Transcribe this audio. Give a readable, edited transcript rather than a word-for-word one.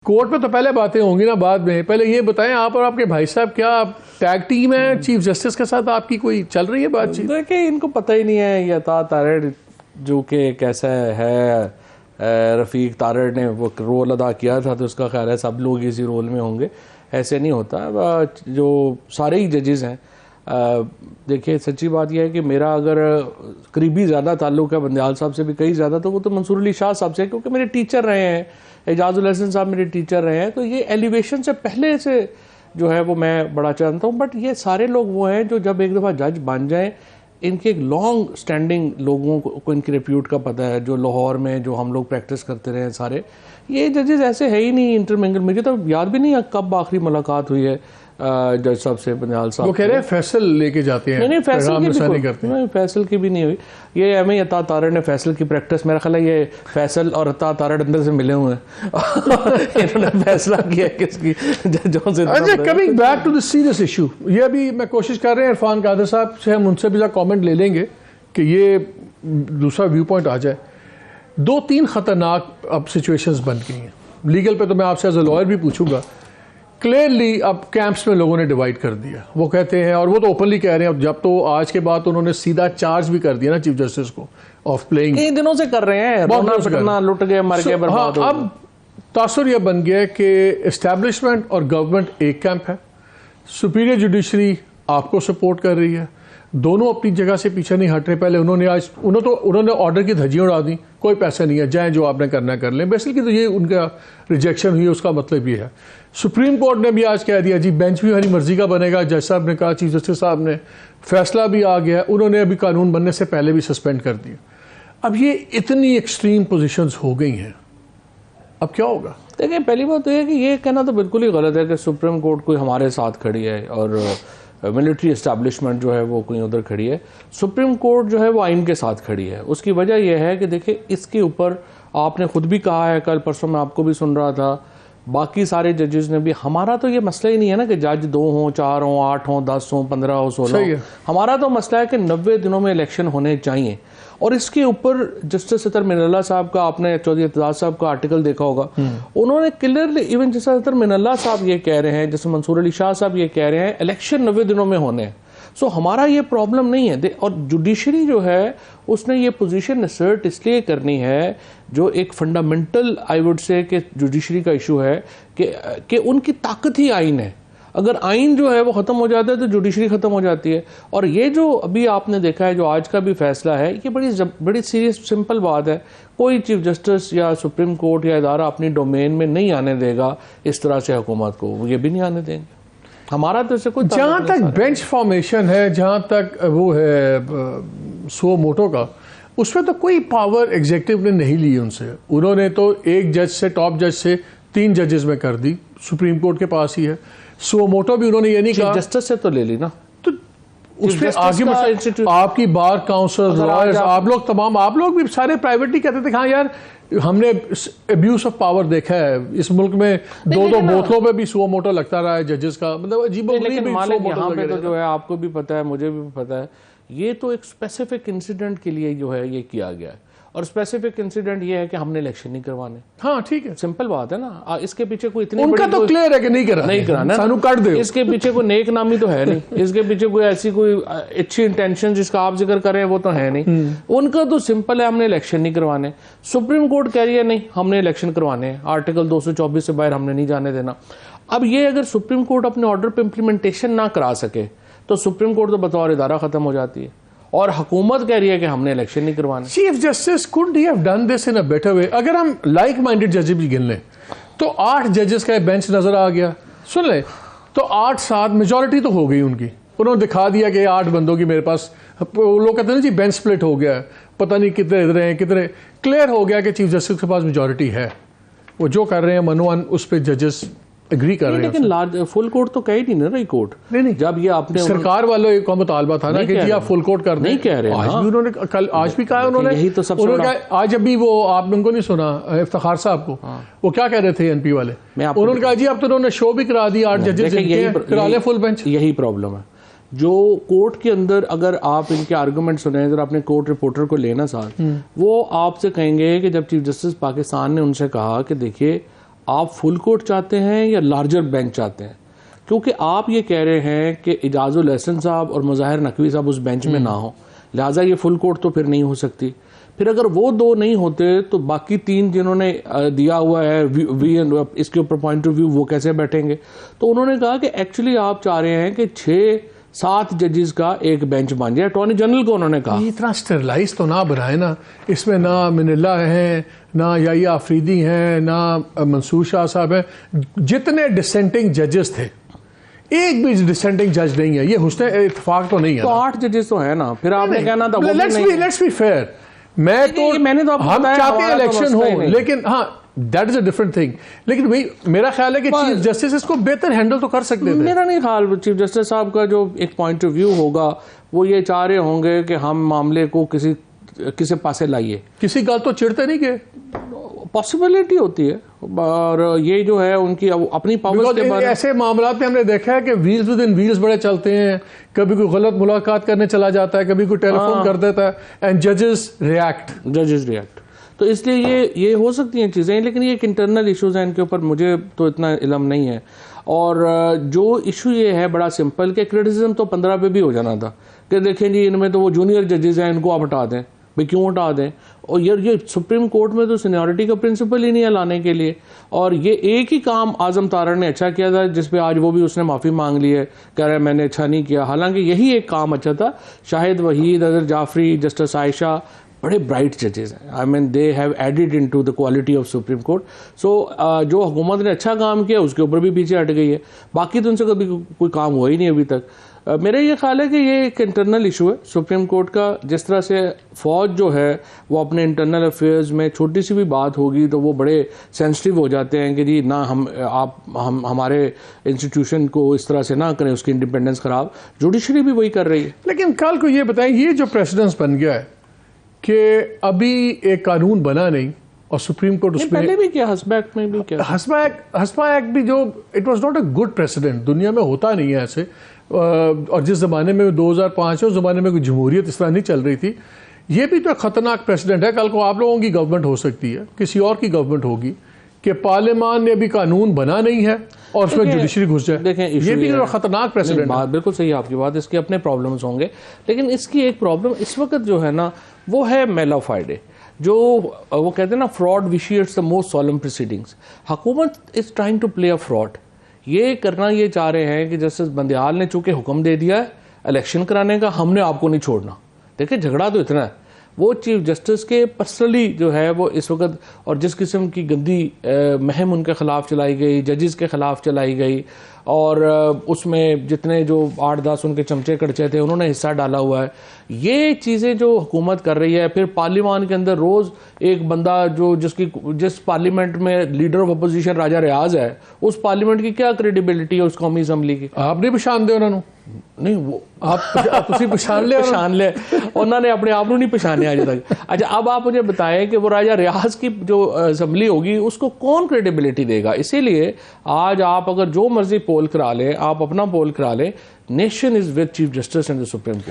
Court में तो पहले बातें होंगी ना, बाद में। पहले ये बताएं, आप और आपके भाई साहब क्या टैग टीम है चीफ जस्टिस के साथ, आपकी कोई चल रही है बातचीत? देखिए, इनको पता ही नहीं है ये अता तारड़ जो कि कैसा है। रफ़ीक तारड़ ने वो रोल अदा किया था तो उसका ख्याल है सब लोग इसी रोल में होंगे, ऐसे नहीं होता। जो सारे ही जजेस हैं, देखिए सच्ची बात यह है कि मेरा अगर करीबी ज़्यादा ताल्लुक़ है बंदयाल साहब से भी कई ज़्यादा, तो वो तो मंसूर अली शाह साहब से, क्योंकि मेरे टीचर रहे हैं, एजाजुल हसन साहब मेरे टीचर रहे हैं। तो ये एलिवेशन से पहले से जो है वो मैं बड़ा जानता हूँ। बट ये सारे लोग वो हैं जो जब एक दफ़ा जज बन जाएं, इनके एक लॉन्ग स्टैंडिंग लोगों को इनकी रिप्यूट का पता है, जो लाहौर में जो हम लोग प्रैक्टिस करते रहे हैं सारे। ये जजेस ऐसे है ही नहीं इंटरमिंगल। मुझे तो याद भी नहीं है कब आखिरी मुलाकात हुई है जज साहब से, बंदयाल साहब। वो कह रहे हैं फैसल लेके जाते हैं। नहीं, फैसल की भी करते हैं। नहीं, फैसल की भी नहीं हुई। ये एम अता तारड़ ने फैसल की प्रैक्टिस, मेरा ख्याल है ये फैसल और अता तारड़ अंदर से मिले हुए हैं। इन्होंने फैसला किया किसकी जजों से। अच्छा, coming back to the serious issue, ये अभी मैं कोशिश कर रहे हैं इरफान कादर साहब से, हम उनसे भी कमेंट ले लेंगे कि ये दूसरा व्यू पॉइंट आ जाए। 2-3 खतरनाक अब सिचुएशंस बन गई हैं। लीगल पे तो मैं आपसे एज ए लॉयर भी पूछूंगा। क्लियरली अब कैंप्स में लोगों ने डिवाइड कर दिया, वो कहते हैं, और वो तो ओपनली कह रहे हैं, जब तो आज के बाद उन्होंने सीधा चार्ज भी कर दिया ना चीफ जस्टिस को ऑफ प्लेइंग। कई दिनों से कर रहे हैं, लुट गए, मर गए, बर्बाद हो गए। अब तासुर यह बन गया कि एस्टैब्लिशमेंट और गवर्नमेंट एक कैंप है, सुपीरियर जुडिशरी आपको सपोर्ट कर रही है, दोनों अपनी जगह से पीछे नहीं हट रहे। पहले उन्होंने ऑर्डर की धज्जियां उड़ा दी, कोई पैसे नहीं है, जाए जो आपने करना कर लें। बेसिकली तो ये उनका रिजेक्शन हुई, उसका मतलब ये है। सुप्रीम कोर्ट ने भी आज कह दिया जी बेंच भी हमारी मर्जी का बनेगा। जज साहब ने कहा, चीफ जस्टिस साहब ने, फैसला भी आ गया। उन्होंने अभी कानून बनने से पहले भी सस्पेंड कर दिया। अब ये इतनी एक्सट्रीम पोजीशंस हो गई हैं, अब क्या होगा? देखिए, पहली बात तो है कि ये कहना तो बिल्कुल ही गलत है कि सुप्रीम कोर्ट कोई हमारे साथ खड़ी है और मिलिट्री इस्टेब्लिशमेंट जो है वो कोई उधर खड़ी है। सुप्रीम कोर्ट जो है वो आइन के साथ खड़ी है। उसकी वजह यह है कि देखिए, इसके ऊपर आपने खुद भी कहा है, कल परसों मैं आपको भी सुन रहा था, बाकी सारे जजेस ने भी, हमारा तो ये मसला ही नहीं है ना कि जज 2 हों, 4 हों, 8 हों, 10 हों, 15 हों, 16 हों। हमारा तो मसला है कि 90 दिनों में इलेक्शन होने चाहिए। और इसके ऊपर जस्टिस सतर मिनल्ला साहब का, आपने चौधरी एतजाज साहब का आर्टिकल देखा होगा, उन्होंने क्लियरली, इवन जस्टिस सतर मिनल्ला साहब ये कह रहे हैं, जैसे मंसूर अली शाह साहब ये कह रहे हैं, इलेक्शन 90 दिनों में होने हैं। सो हमारा ये प्रॉब्लम नहीं है। और जुडिशरी जो है उसने ये पोजीशन असर्ट इसलिए करनी है, जो एक फंडामेंटल आई वुड से कि जुडिशरी का इशू है कि उनकी ताकत ही आइन है। अगर आइन जो है वो ख़त्म हो जाता है तो जुडिशरी ख़त्म हो जाती है। और ये जो अभी आपने देखा है, जो आज का भी फैसला है, ये बड़ी सीरियस सिंपल बात है। कोई चीफ जस्टिस या सुप्रीम कोर्ट या इदारा अपनी डोमेन में नहीं आने देगा इस तरह से हुकूमत को, ये भी नहीं आने देंगे। हमारा तो इससे कोई, जहाँ तक बेंच फॉर्मेशन है, जहाँ तक वो है सो मोटो का, उसमें तो कोई पावर एग्जीक्यूटिव ने नहीं ली उनसे। उन्होंने तो एक जज से, टॉप जज से 3 जजेस में कर दी, सुप्रीम कोर्ट के पास ही है। सो मोटो भी उन्होंने ये नहीं कहा, जस्टिस से तो ले ली ना, तो उसमें आगे आपकी बार काउंसिल, लॉयर्स, आप लोग तमाम, आप लोग भी सारे प्राइवेटली कहते थे हाँ यार हमने अब्यूज ऑफ पावर देखा है इस मुल्क में। 2-2 बोतलों पे भी सुओ मोटो लगता रहा है जजेस का, मतलब अजीबोगरीब। यहाँ पे तो जो है आपको भी पता है, मुझे भी पता है, ये तो एक स्पेसिफिक इंसिडेंट के लिए जो है ये किया गया है। और स्पेसिफिक इंसिडेंट ये है कि हमने इलेक्शन नहीं करवाने। हाँ ठीक है, सिंपल बात है ना। इसके पीछे कोई इतनी उनका तो क्लियर है कि नहीं कराना, सानू काट दे। इसके पीछे कोई नेक नामी तो है नहीं, इसके पीछे कोई ऐसी कोई अच्छी इंटेंशन जिसका आप जिक्र कर रहे हैं वो तो है नहीं। उनका तो सिंपल है, हमने इलेक्शन नहीं करवाने। सुप्रीम कोर्ट कह रही है नहीं, हमने इलेक्शन करवाने, आर्टिकल 224 से बाहर हमने नहीं जाने देना। अब ये अगर सुप्रीम कोर्ट अपने ऑर्डर पर इम्प्लीमेंटेशन ना करा सके तो सुप्रीम कोर्ट तो बतौर इदारा खत्म हो जाती है, और हुकूमत कह रही है कि हमने इलेक्शन नहीं करवाने। Chief justice could he have done this in a better way. अगर हम लाइक माइंडेड जजेस भी गिन लें तो 8 जजेस का बेंच नजर आ गया, सुन ले, तो 8-7 मेजॉरिटी तो हो गई उनकी। उन्होंने दिखा दिया कि 8 बंदों की मेरे पास, लोग कहते हैं ना जी बेंच स्प्लिट हो गया है, पता नहीं कितने इधर हैं कितने, क्लियर हो गया कि चीफ जस्टिस के पास मेजॉरिटी है। वो जो कर रहे हैं मनोवन, उस पर जजेस एग्री कर रहे हैं। लेकिन लार्ज फुल कोर्ट तो कही नहीं ना रही कोर्ट। नहीं, जब ये आपने सरकार वालों का मुतालबा था ना कि जी आप फुल कोर्ट कर दें, नहीं कह रहे। आज भी उन्होंने, कल आज भी कहा उन्होंने, यही तो सबसे बड़ा। आज अभी वो आपने उनको नहीं सुना इफ्तिखार साहब को, वो क्या कह रहे थे एनपी वाले, उन्होंने कहा जी अब तो उन्होंने शो भी करा दी, 8 जजेस करा ले फुल बेंच। यही प्रॉब्लम है जो कोर्ट के अंदर, अगर आप इनके आर्गूमेंट सुने, अगर आपने कोर्ट रिपोर्टर को लेना साथ, वो आपसे कहेंगे कि जब चीफ जस्टिस पाकिस्तान ने उनसे कहा कि देखिए आप फुल कोर्ट चाहते हैं या लार्जर बेंच चाहते हैं? क्योंकि आप ये कह रहे हैं कि इजाजुल एहसन साहब और मुज़ाहिर नकवी साहब उस बेंच में ना हो, लिहाजा ये फुल कोर्ट तो फिर नहीं हो सकती। फिर अगर वो दो नहीं होते तो बाकी तीन जिन्होंने दिया हुआ है इसके ऊपर पॉइंट ऑफ व्यू, वो कैसे बैठेंगे? तो उन्होंने कहा कि एक्चुअली आप चाह रहे हैं कि 6-7 जजेस का एक बेंच बन जाए। अटॉर्नी जनरल को उन्होंने कहा इतना स्टेरलाइज तो ना बनाए ना, इसमें ना मिनल्ला हैं, ना याया आफरीदी हैं, ना मंसूर शाह साहब हैं। जितने डिसेंटिंग जजेस थे, एक भी डिसेंटिंग जज नहीं है। ये हुस्न इत्तेफाक तो नहीं है तो ना। 8 जजेस तो है ना, फिर आपने कहना था वो भी नहीं। Let's be fair. मैंने तो आपको हम बताया, चाहते हैं हमारा तो इलेक्शन मसला ही हो, नहीं। लेकिन हाँ that is a different thing. लेकिन भाई मेरा ख्याल है कि चीफ जस्टिस इसको बेहतर हैंडल तो कर सकते थे। मेरा नहीं ख्याल चीफ जस्टिस साहब का जो एक पॉइंट ऑफ व्यू होगा वो ये चाह रहे होंगे कि हम मामले को किसी पासे लाइए। किसी गल तो चिढ़ते नहीं गए। पॉसिबिलिटी होती है, और ये जो है उनकी अपनी पावर्स के बारे में। ऐसे मामला में हमने देखा है कि व्हील्स विद इन व्हील्स बड़े चलते हैं। कभी कोई गलत मुलाकात करने चला जाता है, कभी कोई टेलीफोन कर देता है, एंड जजेस रिएक्ट। तो इसलिए ये हो सकती हैं चीज़ें, लेकिन ये एक इंटरनल इश्यूज हैं, इनके ऊपर मुझे तो इतना इल्म नहीं है। और जो इशू ये है बड़ा सिंपल कि क्रिटिसिज्म तो 15 पे भी हो जाना था कि देखें जी इनमें तो वो जूनियर जजेस हैं, इनको आप हटा दें। भाई क्यों हटा दें? और ये सुप्रीम कोर्ट में तो सीनियरिटी का प्रिंसिपल ही नहीं है लाने के लिए। और ये एक ही काम आजम तारण ने अच्छा किया था, जिस पे आज वो भी उसने माफ़ी मांग ली है, कह रहा है मैंने अच्छा नहीं किया। हालांकि यही एक काम अच्छा था। शाहिद वहीद, अजहर जाफरी, जस्टिस आयशा बड़े ब्राइट जजेस हैं। I mean they have added into the quality of Supreme Court. So जो हुकूमत ने अच्छा काम किया उसके ऊपर भी पीछे हट गई है, बाकी तो उनसे कभी कोई काम हुआ ही नहीं अभी तक। मेरा ये ख्याल है कि ये एक इंटरनल इशू है सुप्रीम कोर्ट का। जिस तरह से फ़ौज जो है वो अपने इंटरनल अफेयर्स में छोटी सी भी बात होगी तो वो बड़े सेंसिटिव हो जाते हैं कि जी ना हम हमारे इंस्टीट्यूशन को इस तरह से ना करें, उसकी इंडिपेंडेंस ख़राब। जुडिशरी भी वही कर रही है। लेकिन कल को ये बताएं, ये जो प्रेसिडेंस बन गया है कि अभी एक कानून बना नहीं और सुप्रीम कोर्ट उसमें पहले भी क्या हस्बा एक्ट में भी क्या हस्बा एक्ट भी जो it was not a good president, दुनिया में होता नहीं है ऐसे। और जिस ज़माने में 2005 है उस ज़माने में कोई जमहूरियत इस तरह नहीं चल रही थी। ये भी तो खतरनाक प्रेसिडेंट है। कल को आप लोगों की गवर्नमेंट हो सकती है, किसी और की गवर्नमेंट होगी कि पार्लियामान ने अभी कानून बना नहीं है और उसमें जुडिशरी घुस जाए। देखें ये भी तो खतरनाक प्रेसिडेंट है। बात बिल्कुल सही है आपकी बात, इसके अपने प्रॉब्लम्स होंगे। लेकिन इसकी एक प्रॉब्लम इस वक्त जो है ना वो है मेला फ्राइडे, जो वो कहते हैं ना fraud vitiates the most solemn proceedings. हुकूमत is trying to play a fraud. ये करना ये चाह रहे हैं कि जस्टिस बंदियाल ने चूंकि हुक्म दे दिया है इलेक्शन कराने का, हमने आपको नहीं छोड़ना। देखिए झगड़ा तो इतना है, वो चीफ जस्टिस के पर्सनली जो है वो इस वक्त, और जिस किस्म की गंदी मुहिम उनके खिलाफ चलाई गई, जजेस के खिलाफ चलाई गई, और उसमें जितने जो 8-10 उनके चमचे कड़चे थे उन्होंने हिस्सा डाला हुआ है। ये चीज़ें जो हुकूमत कर रही है, फिर पार्लियामान के अंदर रोज़ एक बंदा जो जिस पार्लियामेंट में लीडर ऑफ अपोजिशन राजा रियाज है, उस पार्लियामेंट की क्या क्रेडिबिलिटी है उस कौमी असम्बली की? आप नहीं पछाण दे उन्होंने? नहीं, वो आप पछाण ले उन्होंने अपने आप को नहीं पछाने आज तक। अच्छा, अब आप मुझे बताएं कि वो राजा रियाज की जो असम्बली होगी उसको कौन क्रेडिबिलिटी देगा? इसीलिए आज आप अगर जो मर्जी पोल करा लें, आप अपना पोल करा लें, nation is with chief justice and the supreme court.